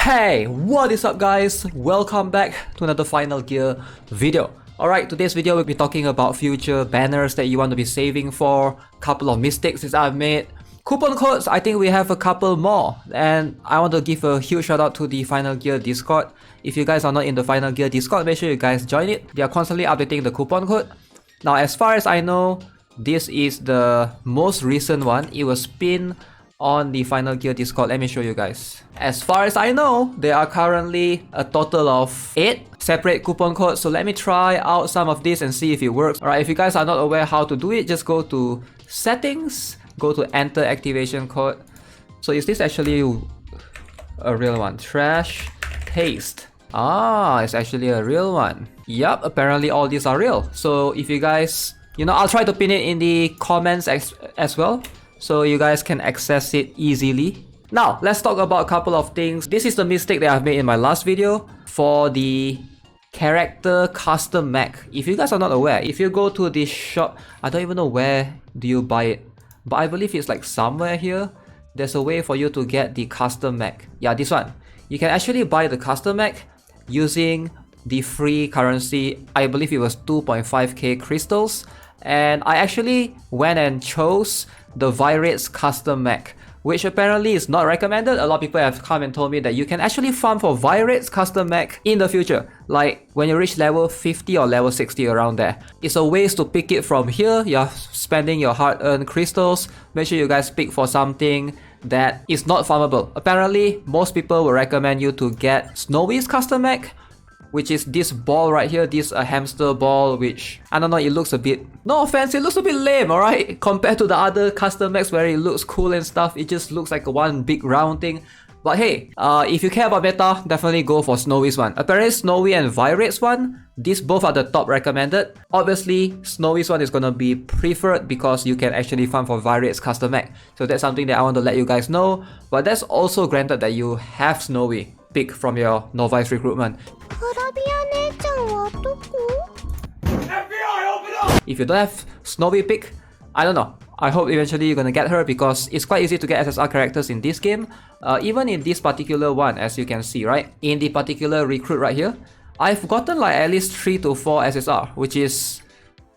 Hey, what is up guys? Welcome back to another Final Gear video. Alright, today's video we'll be talking about future banners that you want to be saving for, couple of mistakes that I've made, coupon codes. I think we have a couple more, and I want to give a huge shout out to the Final Gear Discord. If you guys are not in the Final Gear Discord, make sure you guys join it. They are constantly updating the coupon code. Now, as far as I know, this is the most recent one. It was pinned on the Final Gear Discord. Let me show you guys. As far as I know, there are currently a total of 8 separate coupon codes. So let me try out some of this and see if it works. Alright, if you guys are not aware how to do it, just go to settings, go to enter activation code. So is this actually a real one? Trash paste. Ah, it's actually a real one. Yup, apparently all these are real. So if you guys, I'll try to pin it in the comments as well, so you guys can access it easily. Now, let's talk about a couple of things. This is the mistake that I've made in my last video for the character custom mech. If you guys are not aware, if you go to this shop, I don't even know where do you buy it, but I believe it's like somewhere here. There's a way for you to get the custom mech. Yeah, this one. You can actually buy the custom mech using the free currency. I believe it was 2.5k crystals. And I actually went and chose the Virate's custom mech, which apparently is not recommended. A lot of people have come and told me that you can actually farm for Virate's custom mech in the future, like when you reach level 50 or level 60, around there. It's a waste to pick it from here. You're spending your hard-earned crystals. Make sure you guys pick for something that is not farmable. Apparently, most people will recommend you to get Snowy's custom mech, which is this ball right here, this hamster ball, which, I don't know, it looks a bit, no offense, it looks a bit lame, alright? Compared to the other custom mechs where it looks cool and stuff, it just looks like one big round thing. But hey, if you care about meta, definitely go for Snowy's one. Apparently Snowy and Virate's one, these both are the top recommended. Obviously, Snowy's one is gonna be preferred because you can actually farm for Virate's custom mech. So that's something that I want to let you guys know. But that's also granted that you have Snowy pick from your novice recruitment. If you don't have Snowy pick, I don't know. I hope eventually you're gonna get her because it's quite easy to get SSR characters in this game. Even in this particular one, as you can see, right? In the particular recruit right here, I've gotten like at least 3 to 4 SSR, which is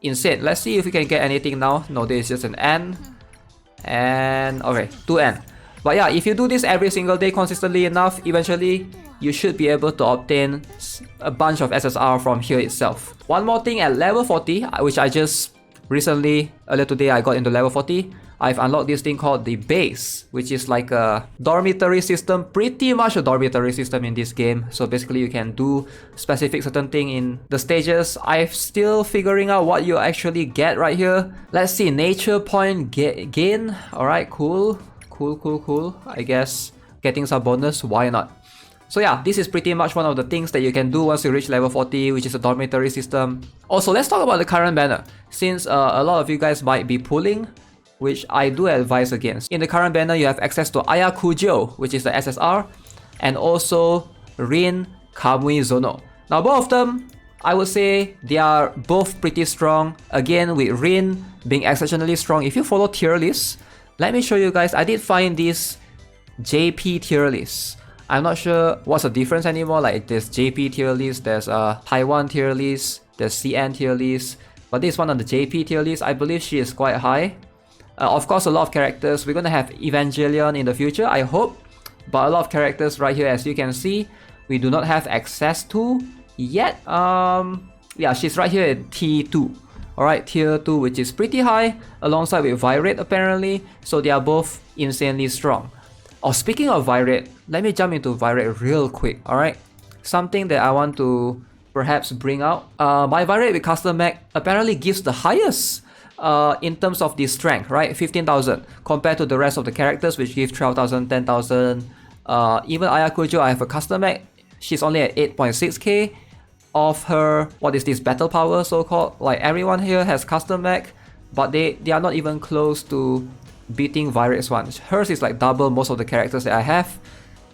insane. Let's see if we can get anything now. No, there is just an N. And okay, 2N. But yeah, if you do this every single day consistently enough, eventually you should be able to obtain a bunch of SSR from here itself. One more thing, at level 40, which I just recently, earlier today, I got into level 40, I've unlocked this thing called the base, which is like a dormitory system, pretty much a dormitory system in this game. So basically you can do specific certain thing in the stages. I'm still figuring out what you actually get right here. Let's see, nature point gain. Alright, cool. Cool. I guess getting some bonus, why not? So yeah, this is pretty much one of the things that you can do once you reach level 40, which is a dormitory system. Also, let's talk about the current banner. Since a lot of you guys might be pulling, which I do advise against. In the current banner, you have access to Ayakujo, which is the SSR, and also Rin Kamui Zono. Now both of them, I would say they are both pretty strong. Again, with Rin being exceptionally strong, if you follow tier lists, let me show you guys. I did find this JP tier list. I'm not sure what's the difference anymore. Like there's JP tier list, there's a Taiwan tier list, there's CN tier list. But this one on the JP tier list, I believe she is quite high. Of course, a lot of characters. We're gonna have Evangelion in the future, I hope. But a lot of characters right here, as you can see, we do not have access to yet. Yeah, she's right here at T2. Alright, tier 2, which is pretty high, alongside with Virate apparently, so they are both insanely strong. Oh, speaking of Virate, let me jump into Virate real quick, alright? Something that I want to perhaps bring out. My Virate with custom mech apparently gives the highest in terms of the strength, right? 15,000, compared to the rest of the characters, which give 12,000, 10,000. Even Ayakujo, I have a custom mech, she's only at 8.6k. Of her, what is this, battle power so-called. Like everyone here has custom mech, but they are not even close to beating Virate's one. Hers is like double most of the characters that I have,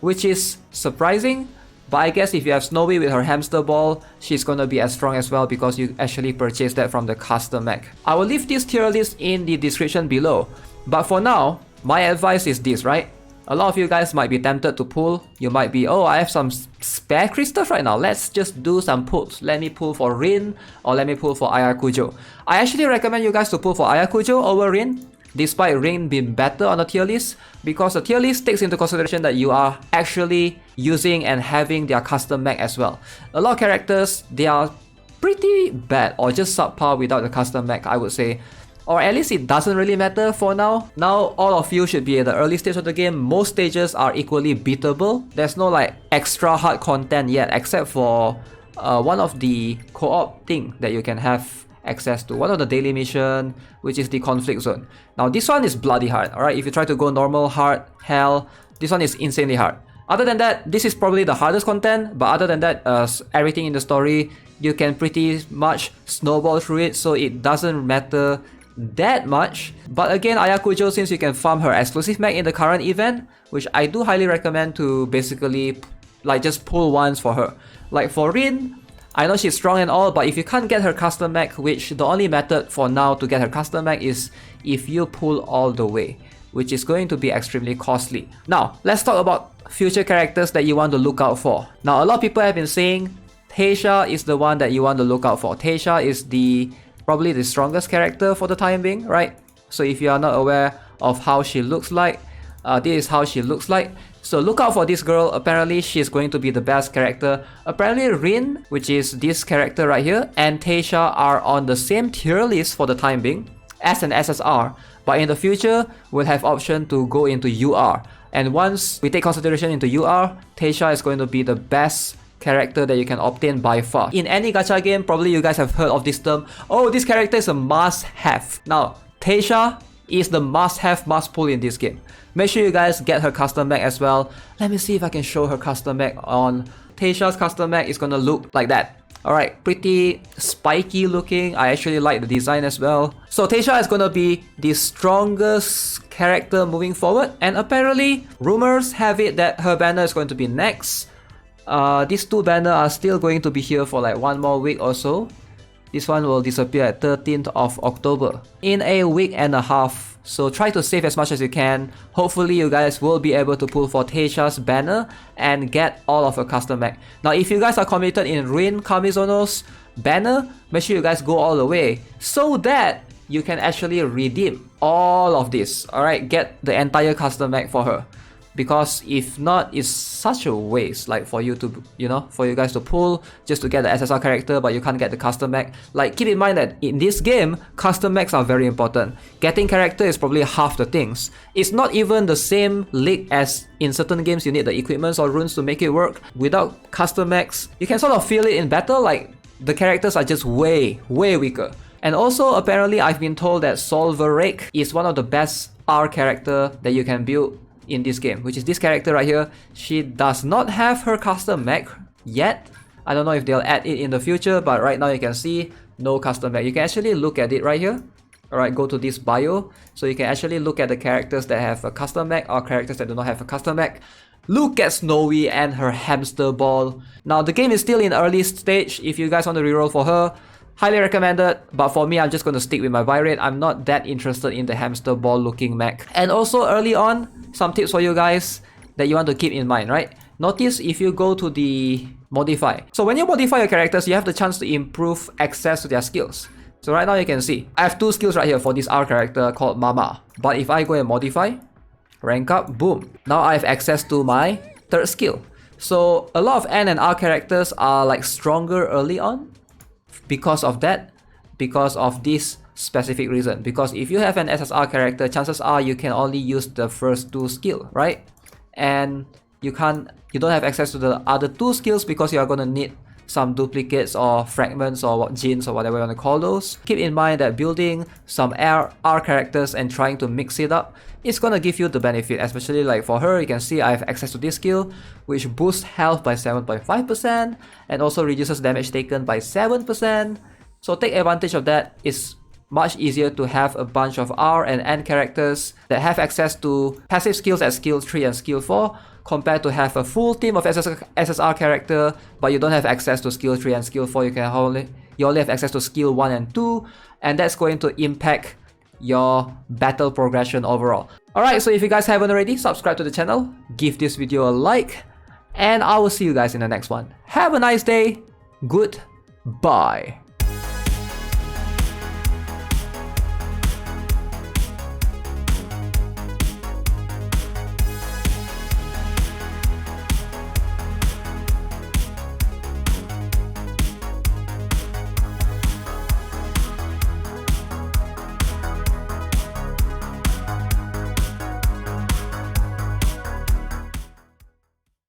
which is surprising. But I guess if you have Snowy with her hamster ball, she's gonna be as strong as well because you actually purchased that from the custom mech. I will leave this tier list in the description below. But for now, my advice is this, right? A lot of you guys might be tempted to pull. You might be, oh, I have some spare crystals right now. Let's just do some pulls. Let me pull for Rin or let me pull for Ayakujo. I actually recommend you guys to pull for Ayakujo over Rin, despite Rin being better on the tier list, because the tier list takes into consideration that you are actually using and having their custom mech as well. A lot of characters, they are pretty bad or just subpar without the custom mech, I would say. Or at least it doesn't really matter for now. Now all of you should be at the early stage of the game. Most stages are equally beatable. There's no like extra hard content yet, except for one of the co-op thing that you can have access to, one of the daily mission, which is the conflict zone. Now this one is bloody hard, alright? If you try to go normal, hard, hell, this one is insanely hard. Other than that, this is probably the hardest content, but other than that, everything in the story, you can pretty much snowball through it, so it doesn't matter that much. But again, Ayakujo, since you can farm her exclusive mech in the current event, which I do highly recommend to basically like just pull once for her. Like for Rin, I know she's strong and all, but if you can't get her custom mech, which the only method for now to get her custom mech is if you pull all the way, which is going to be extremely costly. Now, let's talk about future characters that you want to look out for. Now, a lot of people have been saying Taysha is the one that you want to look out for. Taysha is probably the strongest character for the time being, right? So if you are not aware of how she looks like, this is how she looks like. So look out for this girl. Apparently she's going to be the best character. Apparently Rin, which is this character right here, and Taysha are on the same tier list for the time being as an SSR, but in the future we'll have option to go into UR, and once we take consideration into UR, Taysha is going to be the best character that you can obtain by far. In any gacha game, probably you guys have heard of this term, oh, this character is a must-have. Now, Taysha is the must-have, must-pull in this game. Make sure you guys get her custom mech as well. Let me see if I can show her custom mech on. Taysha's custom mech is gonna look like that. Alright, pretty spiky looking. I actually like the design as well. So Taysha is gonna be the strongest character moving forward, and apparently rumors have it that her banner is going to be next. These two banners are still going to be here for like one more week or so. This one will disappear at 13th of October in a week and a half. So try to save as much as you can. Hopefully you guys will be able to pull for Taysha's banner and get all of her custom mech. Now if you guys are committed in Rin Kamizono's banner, make sure you guys go all the way so that you can actually redeem all of this. Alright, get the entire custom mech for her. Because if not, it's such a waste, like for you to, for you guys to pull just to get the SSR character, but you can't get the custom mech. Like, keep in mind that in this game, custom mechs are very important. Getting character is probably half the things. It's not even the same league as in certain games you need the equipments or runes to make it work. Without custom mechs, you can sort of feel it in battle, like the characters are just way weaker. And also, apparently, I've been told that Solverake is one of the best R character that you can build in this game, which is this character right here. She does not have her custom mech yet. I don't know if they'll add it in the future, but right now you can see no custom mech. You can actually look at it right here. Alright, go to this bio, so you can actually look at the characters that have a custom mech or characters that do not have a custom mech. Look at Snowy and her hamster ball. Now the game is still in early stage. If you guys want to reroll for her, highly recommended, but for me, I'm just going to stick with my buy rate. I'm not that interested in the hamster ball looking mech. And also early on, some tips for you guys that you want to keep in mind, right? Notice if you go to the modify. So when you modify your characters, you have the chance to improve access to their skills. So right now you can see, I have two skills right here for this R character called Mama. But if I go and modify, rank up, boom. Now I have access to my third skill. So a lot of N and R characters are like stronger early on. Because of that, because of this specific reason. Because if you have an SSR character, chances are you can only use the first two skills, right? And you don't have access to the other two skills because you are going to need some duplicates or fragments or genes or whatever you want to call those. Keep in mind that building some R characters and trying to mix it up is going to give you the benefit, especially like for her. You can see I have access to this skill, which boosts health by 7.5% and also reduces damage taken by 7%. So take advantage of that. It's much easier to have a bunch of R and N characters that have access to passive skills at skill 3 and skill 4 compared to have a full team of SSR character, but you don't have access to skill 3 and skill 4. You only have access to skill 1 and 2, and that's going to impact your battle progression overall. Alright, so if you guys haven't already, subscribe to the channel, give this video a like, and I will see you guys in the next one. Have a nice day. Goodbye.